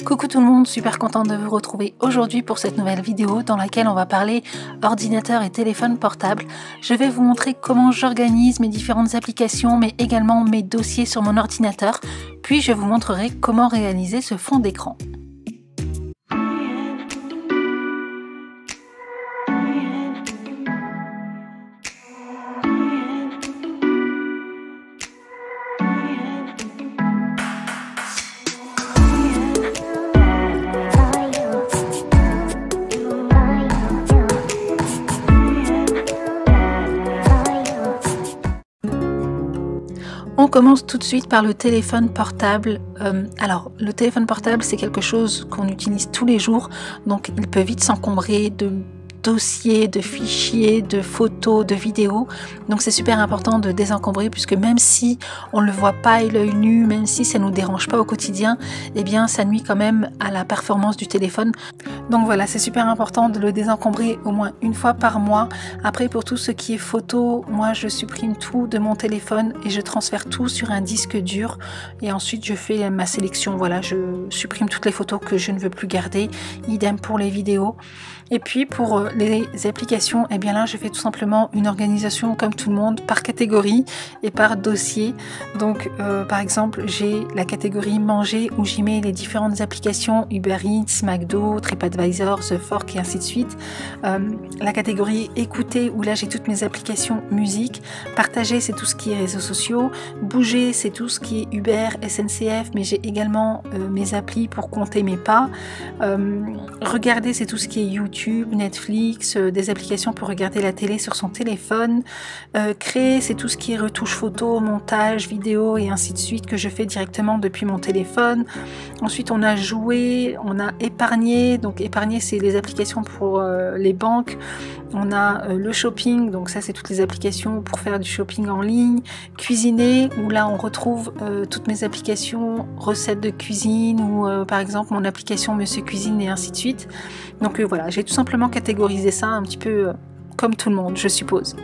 Coucou tout le monde, super contente de vous retrouver aujourd'hui pour cette nouvelle vidéo dans laquelle on va parler ordinateur et téléphone portable. Je vais vous montrer comment j'organise mes différentes applications mais également mes dossiers sur mon ordinateur. Puis je vous montrerai comment réaliser ce fond d'écran. On commence tout de suite par le téléphone portable. Alors, le téléphone portable, c'est quelque chose qu'on utilise tous les jours, donc il peut vite s'encombrer de dossiers, de fichiers, de photos, de vidéos. Donc c'est super important de désencombrer puisque même si on ne le voit pas à l'œil nu, même si ça ne nous dérange pas au quotidien, eh bien ça nuit quand même à la performance du téléphone. Donc voilà, c'est super important de le désencombrer au moins une fois par mois. Après, pour tout ce qui est photo, moi je supprime tout de mon téléphone et je transfère tout sur un disque dur et ensuite je fais ma sélection. Voilà, je supprime toutes les photos que je ne veux plus garder. Idem pour les vidéos. Et puis pour les applications, eh bien là je fais tout simplement une organisation comme tout le monde par catégorie et par dossier. Donc par exemple j'ai la catégorie manger où j'y mets les différentes applications Uber Eats, McDo, TripAdvisor, The Fork et ainsi de suite. La catégorie écouter où là j'ai toutes mes applications musique. Partager c'est tout ce qui est réseaux sociaux. Bouger c'est tout ce qui est Uber, SNCF, mais j'ai également mes applis pour compter mes pas. Regarder c'est tout ce qui est YouTube, Netflix, des applications pour regarder la télé sur son téléphone. Créer, c'est tout ce qui est retouche photo, montage, vidéo et ainsi de suite que je fais directement depuis mon téléphone. Ensuite, on a joué, on a épargné. Donc épargner, c'est les applications pour les banques. On a le shopping, donc ça c'est toutes les applications pour faire du shopping en ligne. Cuisiner, où là on retrouve toutes mes applications recettes de cuisine ou par exemple mon application Monsieur Cuisine et ainsi de suite. Donc voilà, j'ai tout simplement catégorisé ça un petit peu comme tout le monde, je suppose.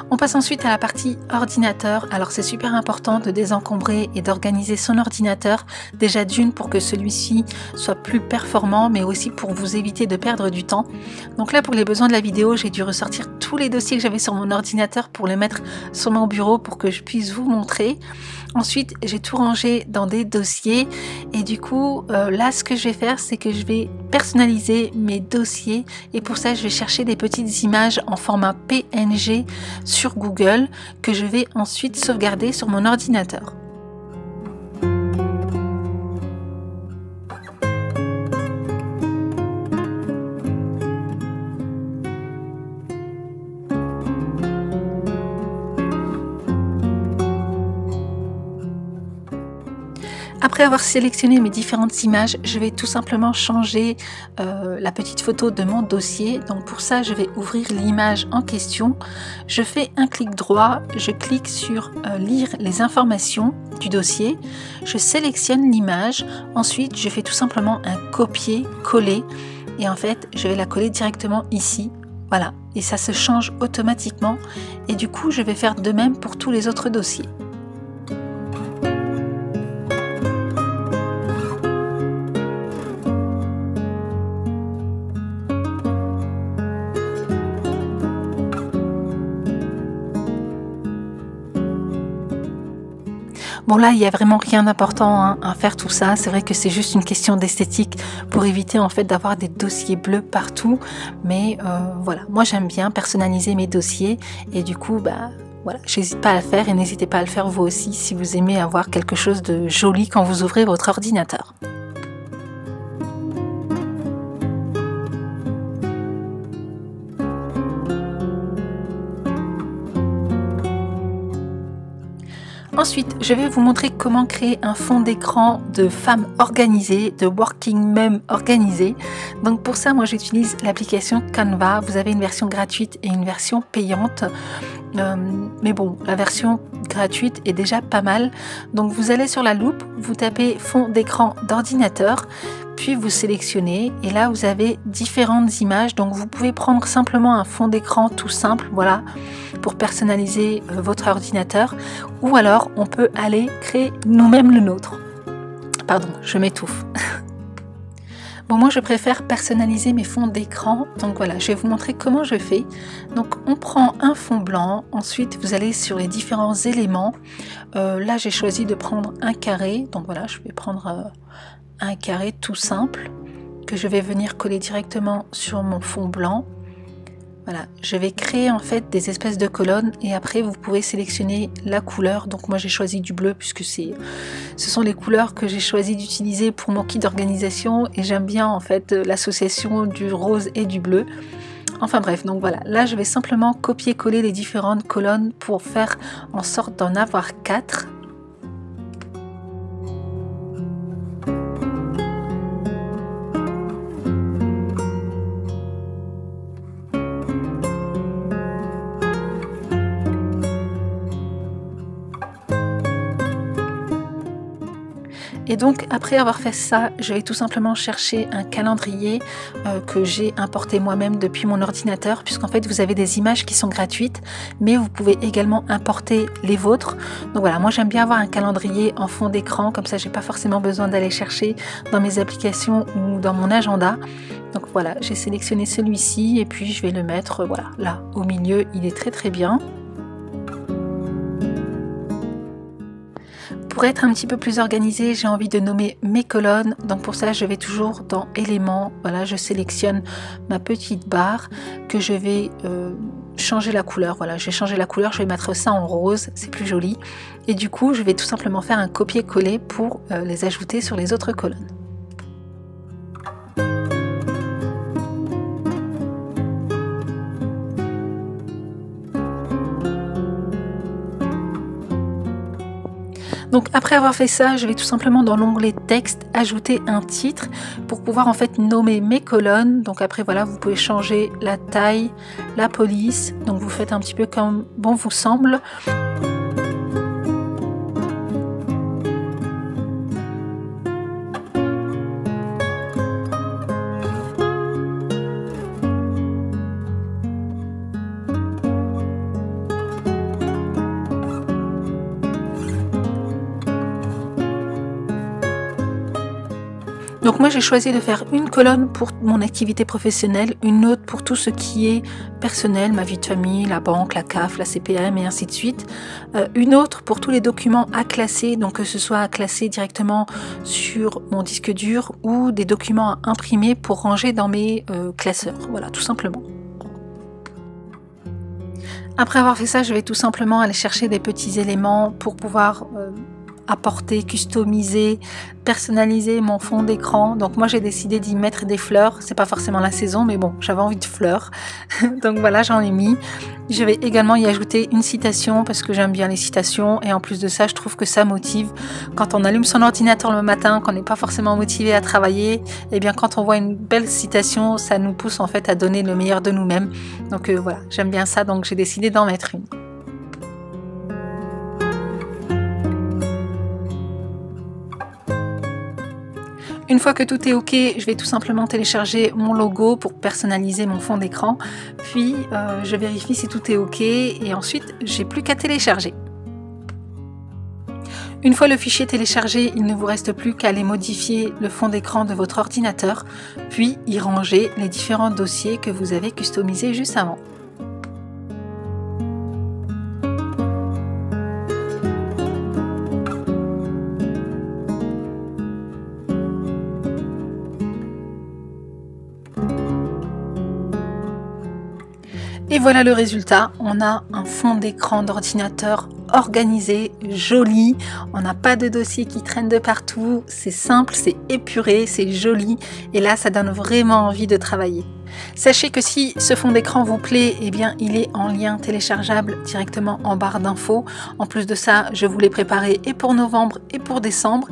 On passe ensuite à la partie ordinateur. Alors c'est super important de désencombrer et d'organiser son ordinateur. Déjà d'une pour que celui-ci soit plus performant, mais aussi pour vous éviter de perdre du temps. Donc là pour les besoins de la vidéo, j'ai dû ressortir tous les dossiers que j'avais sur mon ordinateur pour les mettre sur mon bureau pour que je puisse vous montrer. Ensuite j'ai tout rangé dans des dossiers et du coup là ce que je vais faire c'est que je vais personnaliser mes dossiers et pour ça je vais chercher des petites images en format PNG sur Google que je vais ensuite sauvegarder sur mon ordinateur. Après avoir sélectionné mes différentes images, je vais tout simplement changer la petite photo de mon dossier. Donc pour ça, je vais ouvrir l'image en question. Je fais un clic droit, je clique sur lire les informations du dossier. Je sélectionne l'image. Ensuite, je fais tout simplement un copier-coller. Et en fait, je vais la coller directement ici. Voilà. Et ça se change automatiquement. Et du coup, je vais faire de même pour tous les autres dossiers. Bon là, il n'y a vraiment rien d'important à faire tout ça. C'est vrai que c'est juste une question d'esthétique pour éviter en fait d'avoir des dossiers bleus partout. Mais voilà, moi j'aime bien personnaliser mes dossiers et du coup, voilà, j'hésite pas à le faire et n'hésitez pas à le faire vous aussi si vous aimez avoir quelque chose de joli quand vous ouvrez votre ordinateur. Ensuite, je vais vous montrer comment créer un fond d'écran de femmes organisées, de working mom organisées. Donc pour ça, moi j'utilise l'application Canva. Vous avez une version gratuite et une version payante. Mais bon, la version gratuite est déjà pas mal. Donc vous allez sur la loupe, vous tapez fond d'écran d'ordinateur, puis vous sélectionnez et là vous avez différentes images. Donc vous pouvez prendre simplement un fond d'écran tout simple, voilà, pour personnaliser votre ordinateur, ou alors on peut aller créer nous-mêmes le nôtre. Pardon, je m'étouffe. Bon, moi je préfère personnaliser mes fonds d'écran, donc voilà, je vais vous montrer comment je fais. Donc on prend un fond blanc, ensuite vous allez sur les différents éléments. Là j'ai choisi de prendre un carré, donc voilà, je vais prendre un carré tout simple que je vais venir coller directement sur mon fond blanc. Voilà, je vais créer en fait des espèces de colonnes et après vous pouvez sélectionner la couleur. Donc moi j'ai choisi du bleu puisque ce sont les couleurs que j'ai choisi d'utiliser pour mon kit d'organisation et j'aime bien en fait l'association du rose et du bleu. Enfin bref, donc voilà, là je vais simplement copier-coller les différentes colonnes pour faire en sorte d'en avoir 4. Et donc après avoir fait ça, je vais tout simplement chercher un calendrier que j'ai importé moi-même depuis mon ordinateur, puisqu'en fait vous avez des images qui sont gratuites, mais vous pouvez également importer les vôtres. Donc voilà, moi j'aime bien avoir un calendrier en fond d'écran, comme ça j'ai pas forcément besoin d'aller chercher dans mes applications ou dans mon agenda. Donc voilà, j'ai sélectionné celui-ci et puis je vais le mettre voilà, là au milieu, il est très bien. Pour être un petit peu plus organisé, j'ai envie de nommer mes colonnes. Donc pour ça, je vais toujours dans éléments. Voilà, je sélectionne ma petite barre que je vais changer la couleur. Voilà, je vais changer la couleur, je vais mettre ça en rose, c'est plus joli. Et du coup, je vais tout simplement faire un copier-coller pour les ajouter sur les autres colonnes. Donc après avoir fait ça, je vais tout simplement dans l'onglet texte ajouter un titre pour pouvoir en fait nommer mes colonnes. Donc après voilà, vous pouvez changer la taille, la police. Donc vous faites un petit peu comme bon vous semble. Donc moi j'ai choisi de faire une colonne pour mon activité professionnelle, une autre pour tout ce qui est personnel, ma vie de famille, la banque, la CAF, la CPM et ainsi de suite. Une autre pour tous les documents à classer, donc que ce soit à classer directement sur mon disque dur ou des documents à imprimer pour ranger dans mes classeurs. Voilà, tout simplement. Après avoir fait ça, je vais tout simplement aller chercher des petits éléments pour pouvoir apporter, customiser, personnaliser mon fond d'écran. Donc moi j'ai décidé d'y mettre des fleurs, c'est pas forcément la saison mais bon j'avais envie de fleurs donc voilà, j'en ai mis. Je vais également y ajouter une citation parce que j'aime bien les citations et en plus de ça je trouve que ça motive. Quand on allume son ordinateur le matin, qu'on n'est pas forcément motivé à travailler, et bien quand on voit une belle citation, ça nous pousse en fait à donner le meilleur de nous-mêmes. Donc voilà, j'aime bien ça, donc j'ai décidé d'en mettre une. Une fois que tout est ok, je vais tout simplement télécharger mon logo pour personnaliser mon fond d'écran. Puis je vérifie si tout est ok et ensuite j'ai plus qu'à télécharger. Une fois le fichier téléchargé, il ne vous reste plus qu'à aller modifier le fond d'écran de votre ordinateur, puis y ranger les différents dossiers que vous avez customisés juste avant. Et voilà le résultat, on a un fond d'écran d'ordinateur organisé, joli. On n'a pas de dossiers qui traînent de partout. C'est simple, c'est épuré, c'est joli. Et là, ça donne vraiment envie de travailler. Sachez que si ce fond d'écran vous plaît, eh bien il est en lien téléchargeable directement en barre d'infos. En plus de ça, je vous l'ai préparé et pour novembre et pour décembre.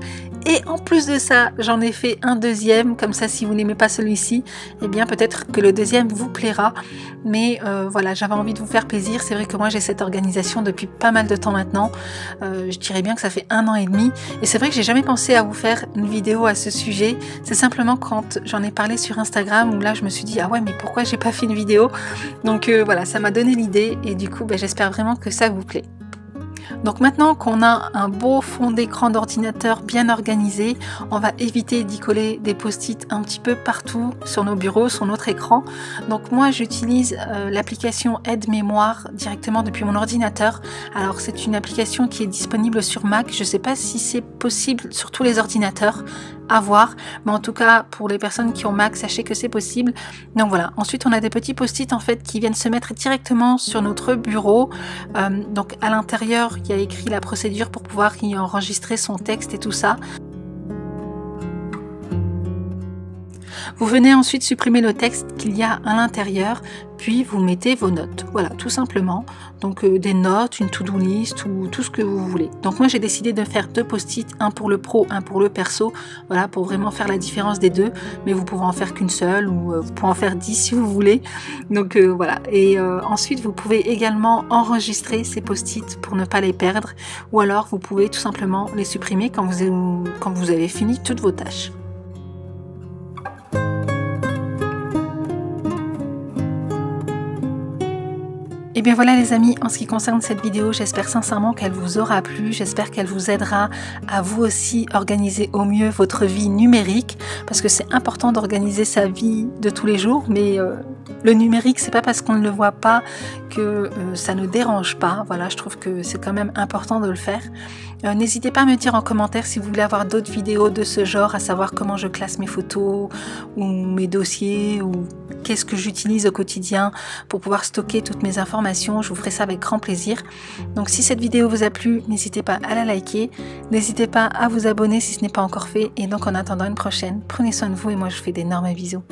Et en plus de ça, j'en ai fait un deuxième, comme ça si vous n'aimez pas celui-ci, eh bien peut-être que le deuxième vous plaira. Mais voilà, j'avais envie de vous faire plaisir. C'est vrai que moi j'ai cette organisation depuis pas mal de temps maintenant. Je dirais bien que ça fait 1 an et demi. Et c'est vrai que j'ai jamais pensé à vous faire une vidéo à ce sujet. C'est simplement quand j'en ai parlé sur Instagram où là je me suis dit ah ouais mais pourquoi j'ai pas fait une vidéo. Donc voilà, ça m'a donné l'idée et du coup j'espère vraiment que ça vous plaît. Donc maintenant qu'on a un beau fond d'écran d'ordinateur bien organisé, on va éviter d'y coller des post-it un petit peu partout sur nos bureaux, sur notre écran. Donc moi j'utilise l'application Aide-Mémoire directement depuis mon ordinateur. Alors c'est une application qui est disponible sur Mac, je ne sais pas si c'est possible sur tous les ordinateurs, à voir, mais en tout cas pour les personnes qui ont Mac, sachez que c'est possible. Donc voilà, ensuite on a des petits post-it en fait qui viennent se mettre directement sur notre bureau. Donc à l'intérieur il y a écrit la procédure pour pouvoir y enregistrer son texte et tout ça. Vous venez ensuite supprimer le texte qu'il y a à l'intérieur, puis vous mettez vos notes. Voilà, tout simplement. Donc des notes, une to-do list ou tout ce que vous voulez. Donc moi j'ai décidé de faire 2 post-it, un pour le pro, un pour le perso. Voilà, pour vraiment faire la différence des deux. Mais vous pouvez en faire qu'une seule ou vous pouvez en faire 10 si vous voulez. Donc voilà. Et ensuite vous pouvez également enregistrer ces post-it pour ne pas les perdre. Ou alors vous pouvez tout simplement les supprimer quand vous avez fini toutes vos tâches. Et bien voilà les amis, en ce qui concerne cette vidéo, j'espère sincèrement qu'elle vous aura plu, j'espère qu'elle vous aidera à vous aussi organiser au mieux votre vie numérique, parce que c'est important d'organiser sa vie de tous les jours, mais le numérique, c'est pas parce qu'on ne le voit pas que ça ne dérange pas. Voilà, je trouve que c'est quand même important de le faire. N'hésitez pas à me dire en commentaire si vous voulez avoir d'autres vidéos de ce genre, à savoir comment je classe mes photos ou mes dossiers ou qu'est-ce que j'utilise au quotidien pour pouvoir stocker toutes mes informations. Je vous ferai ça avec grand plaisir. Donc si cette vidéo vous a plu, n'hésitez pas à la liker, n'hésitez pas à vous abonner si ce n'est pas encore fait. Et donc en attendant une prochaine, prenez soin de vous et moi je vous fais d'énormes bisous.